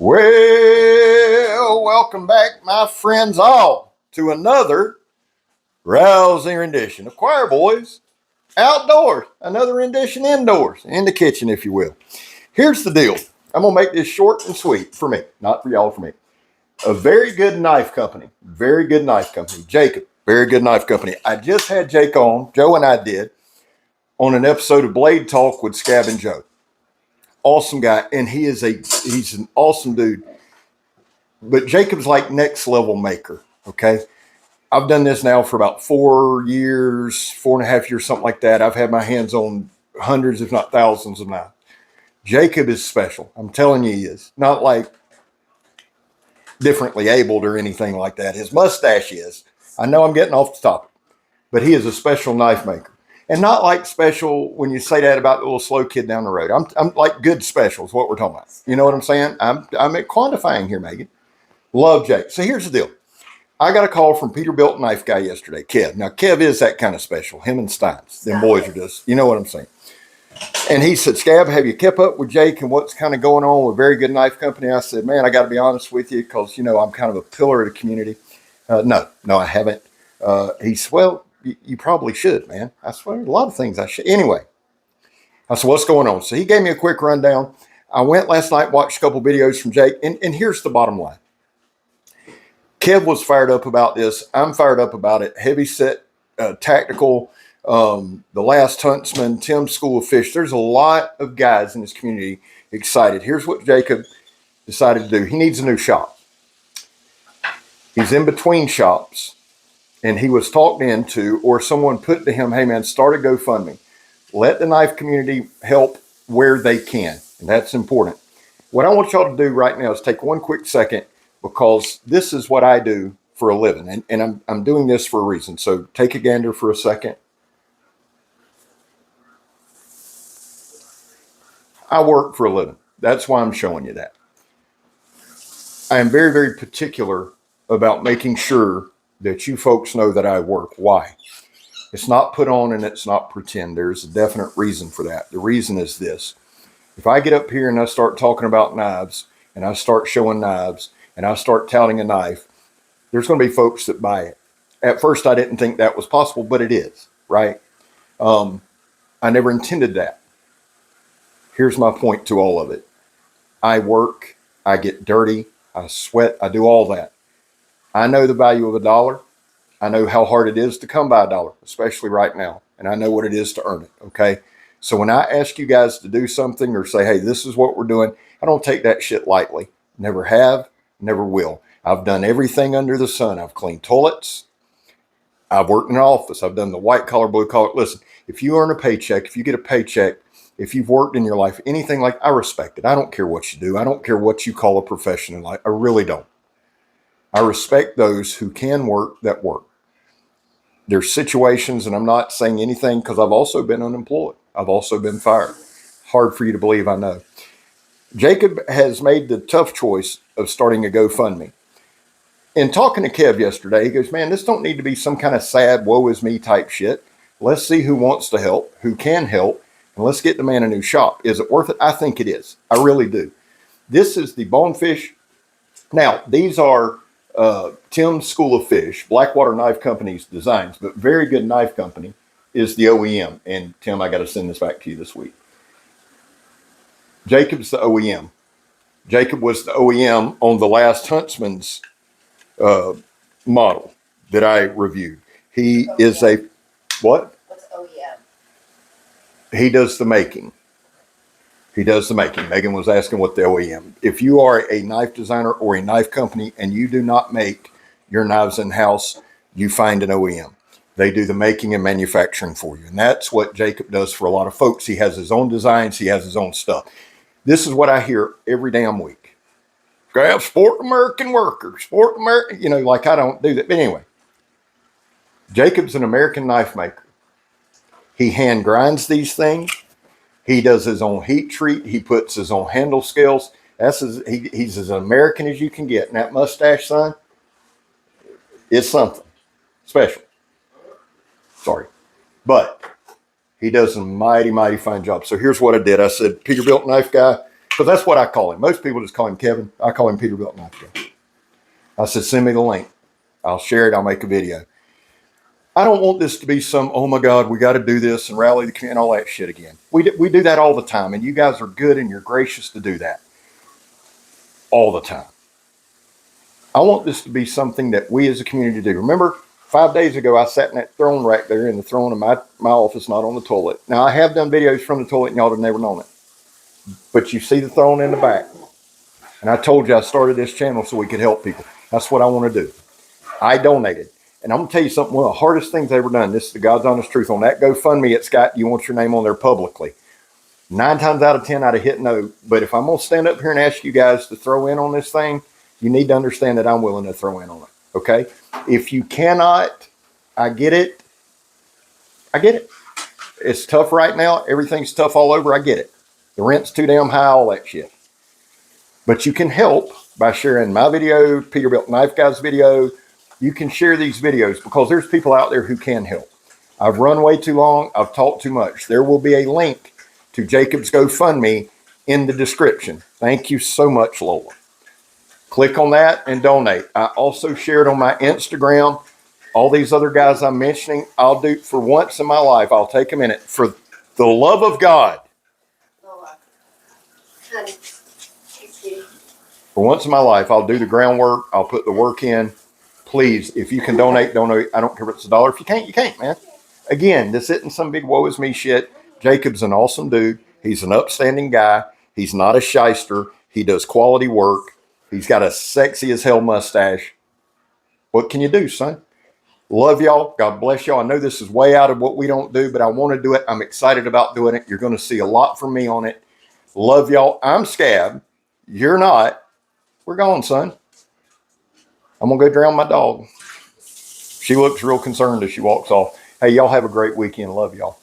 Well, welcome back, my friends all, to another rousing rendition of Choir Boys Outdoors. Another rendition indoors, in the kitchen, if you will. Here's the deal. I'm going to make this short and sweet for me, not for y'all, for me. A very good knife company, Jacob, very good knife company. I just had Jake on, Joe and I did, on an episode of Blade Talk with Scab and Joe. Awesome guy, and he's an awesome dude. But Jacob's like next level maker. Okay. I've done this now for about 4 years, 4.5 years, something like that. I've had my hands on hundreds, if not thousands of knives. Jacob is special. I'm telling you, he is. Not like differently abled or anything like that. His mustache is. I know I'm getting off the topic, but he is a special knife maker. And not like special when you say that about the little slow kid down the road. I'm like good special is what we're talking about. You know what I'm saying? I'm quantifying here, Megan. Love Jake. So here's the deal. I got a call from Peterbilt Knife Guy yesterday, Kev. Now, Kev is that kind of special. Him and Steins. Them boys are just, you know what I'm saying. And he said, Scab, have you kept up with Jake and what's kind of going on with Very Good Knife Company? I said, man, I got to be honest with you because, you know, I'm kind of a pillar of the community. No, I haven't. He said, well, you probably should, man. I swear, a lot of things I should. Anyway, I said, what's going on? So he gave me a quick rundown. I went last night, watched a couple videos from Jake, and here's the bottom line. Kev was fired up about this. I'm fired up about it. Heavy set, tactical, The Last Huntsman, Tim's School of Fish. There's a lot of guys in this community excited. Here's what Jacob decided to do. He needs a new shop. He's in between shops, and he was talked into, or someone put to him, hey, man, start a GoFundMe. Let the knife community help where they can, and that's important. What I want y'all to do right now is take one quick second, because this is what I do for a living, and I'm doing this for a reason. So take a gander for a second. I work for a living. That's why I'm showing you that. I am very, very particular about making sure that you folks know that I work. Why? It's not put on and it's not pretend. There's a definite reason for that. The reason is this. If I get up here and I start talking about knives and I start showing knives and I start touting a knife, there's going to be folks that buy it. At first, I didn't think that was possible, but it is, right? I never intended that. Here's my point to all of it. I work, I get dirty, I sweat, I do all that. I know the value of $1. I know how hard it is to come by $1, especially right now. And I know what it is to earn it, okay? So when I ask you guys to do something or say, hey, this is what we're doing, I don't take that shit lightly. Never have, never will. I've done everything under the sun. I've cleaned toilets. I've worked in an office. I've done the white collar, blue collar. Listen, if you earn a paycheck, if you get a paycheck, if you've worked in your life, anything like, I respect it. I don't care what you do. I don't care what you call a profession in life. I really don't. I respect those who can work that work. There's situations, and I'm not saying anything because I've also been unemployed. I've also been fired. Hard for you to believe, I know. Jacob has made the tough choice of starting a GoFundMe. In talking to Kev yesterday, he goes, man, this don't need to be some kind of sad, woe is me type shit. Let's see who wants to help, who can help, and let's get the man a new shop. Is it worth it? I think it is. I really do. This is the Bonefish. Now, these are Tim's School of Fish, Blackwater Knife Company's designs, but Very Good Knife Company is the OEM. And Tim, I got to send this back to you this week. Jacob's the OEM. Jacob was the OEM on the Last Huntsman's model that I reviewed. He is a, what? What's OEM? He does the making. He does the making. Megan was asking what the OEM. If you are a knife designer or a knife company and you do not make your knives in-house, you find an OEM. They do the making and manufacturing for you. And that's what Jacob does for a lot of folks. He has his own designs. He has his own stuff. This is what I hear every damn week. Grab support American workers, support American, you know, like I don't do that. But anyway, Jacob's an American knife maker. He hand grinds these things. He does his own heat treat. He puts his own handle scales. He's as American as you can get. And that mustache, son, is something special. Sorry. But he does a mighty, mighty fine job. So here's what I did. I said, Peterbilt Knife Guy, Because that's what I call him. Most people just call him Kevin. I call him Peterbilt Knife Guy. I said, send me the link. I'll share it. I'll make a video. I don't want this to be some, oh my God, we got to do this and rally the community and all that shit again. We do that all the time. And you guys are good and you're gracious to do that all the time. I want this to be something that we as a community do. Remember, 5 days ago, I sat in that throne rack there in the throne of my office, not on the toilet. Now, I have done videos from the toilet and y'all have never known it. But you see the throne in the back. And I told you I started this channel so we could help people. That's what I want to do. I donated. And I'm going to tell you something, one of the hardest things I've ever done, this is the God's honest truth, on that GoFundMe, it's got, you want your name on there publicly. 9 times out of 10, I'd have hit no. But if I'm going to stand up here and ask you guys to throw in on this thing, you need to understand that I'm willing to throw in on it. Okay? If you cannot, I get it. I get it. It's tough right now. Everything's tough all over. I get it. The rent's too damn high, all that shit. But you can help by sharing my video, Peterbilt Knife Guy's video. You can share these videos because there's people out there who can help. I've run way too long. I've talked too much. There will be a link to Jacob's GoFundMe in the description. Thank you so much, Lola. Click on that and donate. I also shared on my Instagram. All these other guys I'm mentioning, I'll do for once in my life. I'll take a minute for the love of God. Lola, honey, For once in my life, I'll do the groundwork. I'll put the work in. Please, if you can donate, donate. I don't care if it's $1. If you can't, you can't, man. Again, this isn't some big woe is me shit. Jacob's an awesome dude. He's an upstanding guy. He's not a shyster. He does quality work. He's got a sexy as hell mustache. What can you do, son? Love y'all. God bless y'all. I know this is way out of what we don't do, but I want to do it. I'm excited about doing it. You're going to see a lot from me on it. Love y'all. I'm Scab. You're not. We're gone, son. I'm going to go drown my dog. She looks real concerned as she walks off. Hey, y'all have a great weekend. Love y'all.